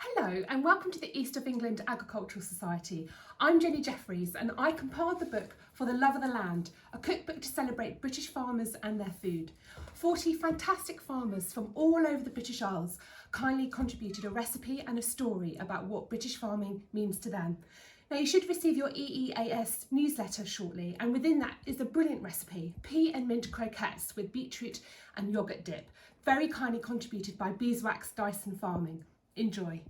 Hello and welcome to the East of England Agricultural Society. I'm Jenny Jefferies and I compiled the book For the Love of the Land, a cookbook to celebrate British farmers and their food. 40 fantastic farmers from all over the British Isles kindly contributed a recipe and a story about what British farming means to them. Now you should receive your EEAS newsletter shortly, and within that is a brilliant recipe, pea and mint croquettes with beetroot and yoghurt dip, very kindly contributed by Beeswax Dyson Farming. Enjoy.